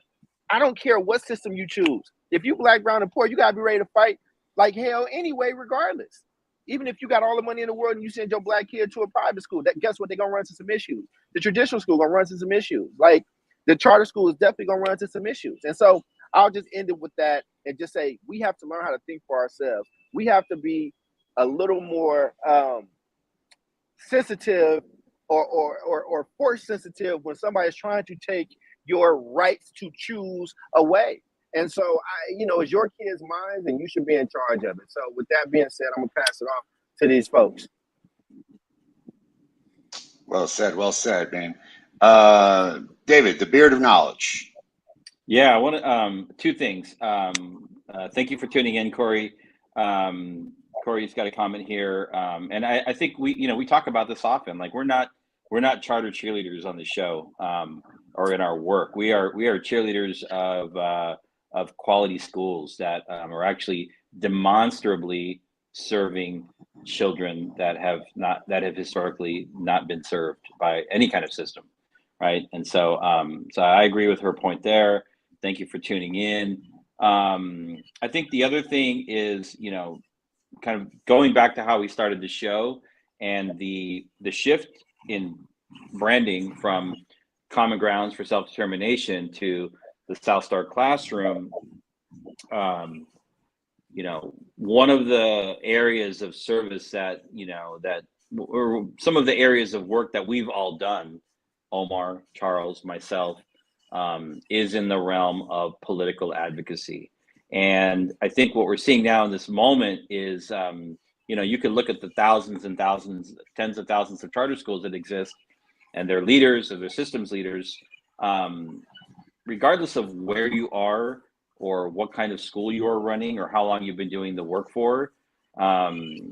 what system you choose. If you Black, brown, and poor, you got to be ready to fight like hell anyway, regardless. Even if you got all the money in the world and you send your Black kid to a private school, guess what? They're going to run into some issues. The traditional school going to run into some issues. Like, the charter school is definitely going to run into some issues. And so I'll just end it with that and just say, we have to learn how to think for ourselves. We have to be a little more sensitive or force sensitive when somebody is trying to take your rights to choose away. And so, it's your kids' minds, and you should be in charge of it. So with that being said, I'm going to pass it off to these folks. Well said, man. David, the beard of knowledge. Yeah, I want to, two things. Thank you for tuning in, Corey. Corey's got a comment here. And I think we talk about this often. Like, we're not charter cheerleaders on the show or in our work. We are cheerleaders of quality schools that are actually demonstrably serving children that have historically not been served by any kind of system, right? And so I agree with her point there. Thank you for tuning in. I think the other thing is, kind of going back to how we started the show and the shift in branding from Common Grounds for Self-Determination to the South Star Classroom. One of the areas of service that or some of the areas of work that we've all done, Omar, Charles, myself, is in the realm of political advocacy. And I think what we're seeing now in this moment is, you could look at the thousands and thousands, tens of thousands of charter schools that exist and their leaders or their systems leaders, regardless of where you are or what kind of school you are running or how long you've been doing the work for.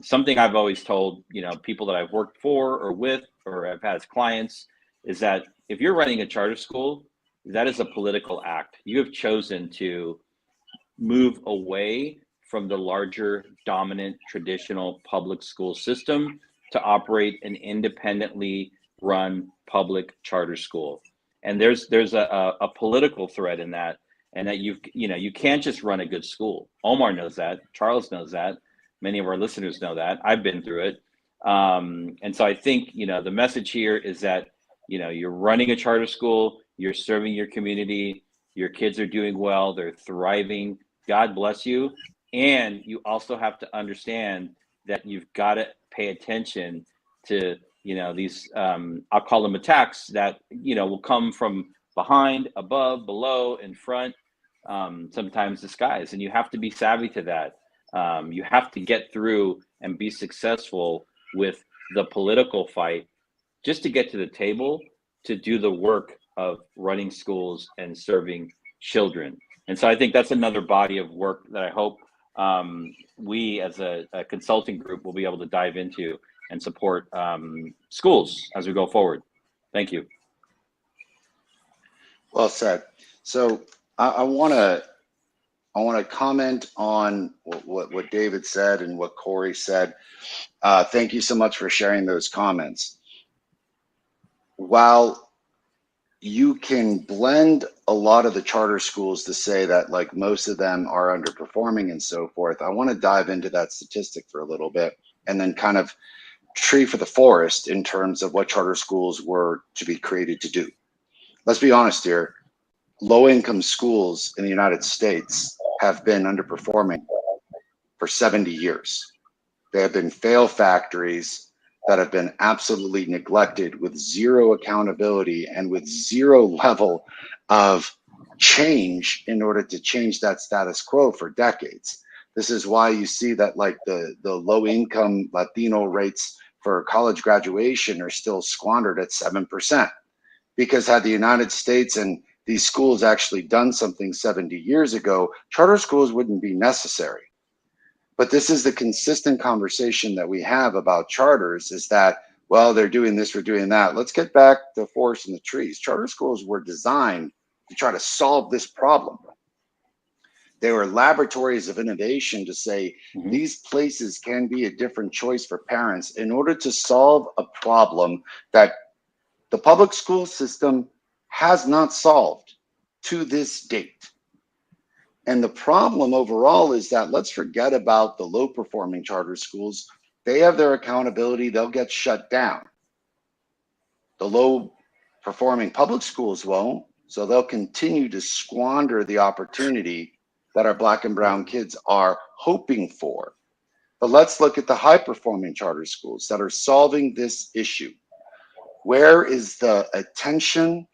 Something I've always told, people that I've worked for or with or have had as clients is that if you're running a charter school, that is a political act. You have chosen to move away from the larger, dominant, traditional public school system to operate an independently run public charter school. And there's a political thread in that, and that you can't just run a good school. Omar knows that. Charles knows that. Many of our listeners know that. I've been through it. And so I think, the message here is that, you're running a charter school, you're serving your community, your kids are doing well, they're thriving. God bless you. And you also have to understand that you've got to pay attention to, these, I'll call them attacks that, will come from behind, above, below, in front, sometimes disguised. And you have to be savvy to that. You have to get through and be successful with the political fight just to get to the table to do the work of running schools and serving children. And so I think that's another body of work that I hope we as a consulting group will be able to dive into and support schools as we go forward. Thank you. Well said. So I want to comment on what David said and what Corey said. Thank you so much for sharing those comments. While you can blend a lot of the charter schools to say that like most of them are underperforming and so forth, I want to dive into that statistic for a little bit and then kind of tree for the forest in terms of what charter schools were to be created to do. Let's be honest here. Low-income schools in the United States have been underperforming for 70 years. They have been fail factories that have been absolutely neglected with zero accountability and with zero level of change in order to change that status quo for decades. This is why you see that like the low-income Latino rates for college graduation are still squandered at 7%. Because had the United States and these schools actually done something 70 years ago, charter schools wouldn't be necessary. But this is the consistent conversation that we have about charters is that, well, they're doing this, we're doing that. Let's get back to the forest and the trees. Charter schools were designed to try to solve this problem. They were laboratories of innovation to say these places can be a different choice for parents in order to solve a problem that the public school system has not solved to this date. And the problem overall is that let's forget about the low performing charter schools. They have their accountability, they'll get shut down. The low performing public schools won't, so they'll continue to squander the opportunity that our Black and brown kids are hoping for. But let's look at the high performing charter schools that are solving this issue. Where is the attention,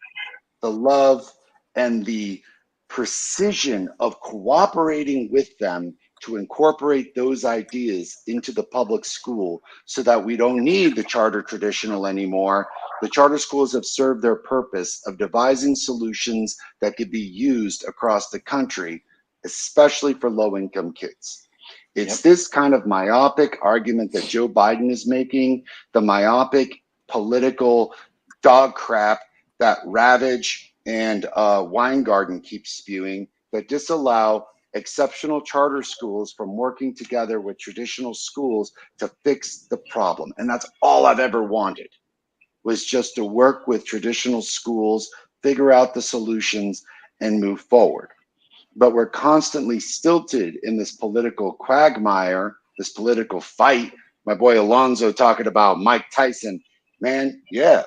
the love, and the precision of cooperating with them to incorporate those ideas into the public school so that we don't need the charter traditional anymore? The charter schools have served their purpose of devising solutions that could be used across the country, especially for low-income kids. It's this kind of myopic argument that Joe Biden is making, the myopic political dog crap that Ravage and Weingarten keeps spewing that disallow exceptional charter schools from working together with traditional schools to fix the problem. And that's all I've ever wanted, was just to work with traditional schools, figure out the solutions, and move forward. But we're constantly stilted in this political quagmire, this political fight. My boy Alonzo talking about Mike Tyson. Man, yeah,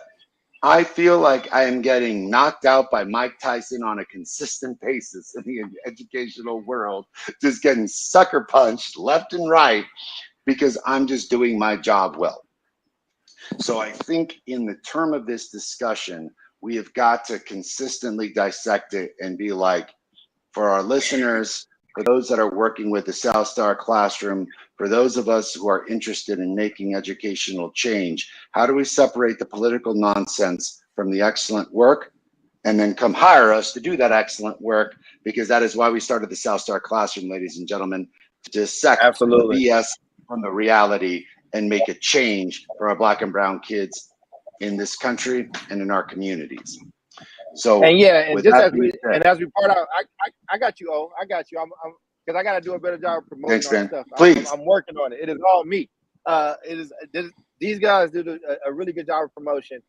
I feel like I am getting knocked out by Mike Tyson on a consistent basis in the educational world, just getting sucker punched left and right because I'm just doing my job well. So I think in the term of this discussion, we have got to consistently dissect it and be like, for our listeners, for those that are working with the South Star Classroom, for those of us who are interested in making educational change, how do we separate the political nonsense from the excellent work and then come hire us to do that excellent work? Because that is why we started the South Star Classroom, ladies and gentlemen, to dissect the BS from the reality and make a change for our Black and brown kids in this country and in our communities. So And yeah, and with just that as being we said, part out, I got you. Oh, I got you. I'm because I got to do a better job of promoting thanks, all the man. stuff. Please. I'm working on it. It is all me. These guys do a really good job of promotion.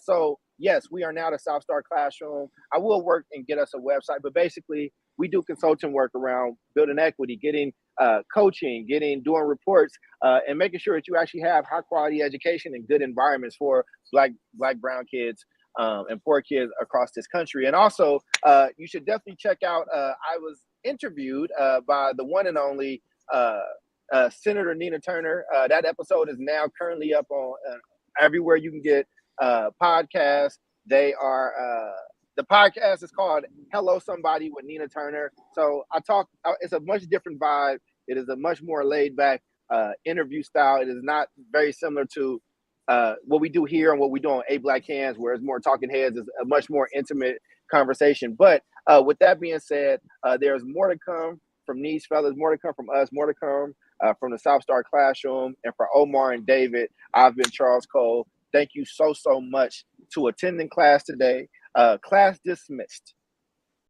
So yes, we are now the South Star Classroom. I will work and get us a website, but basically we do consulting work around building equity, getting coaching, doing reports, and making sure that you actually have high quality education and good environments for black, brown kids and poor kids across this country. And also, you should definitely check out. I was interviewed by the one and only Senator Nina Turner. That episode is now currently up on everywhere you can get podcasts. They are the podcast is called Hello Somebody with Nina Turner. So it's a much different vibe. It is a much more laid back interview style. It is not very similar to what we do here and what we do on A Black Hands, where it's more talking heads. It's a much more intimate conversation. But with that being said, there's more to come from these fellas, more to come from us, more to come from the South Star Classroom. And for Omar and David, I've been Charles Cole. Thank you so much to attending class today. Class dismissed.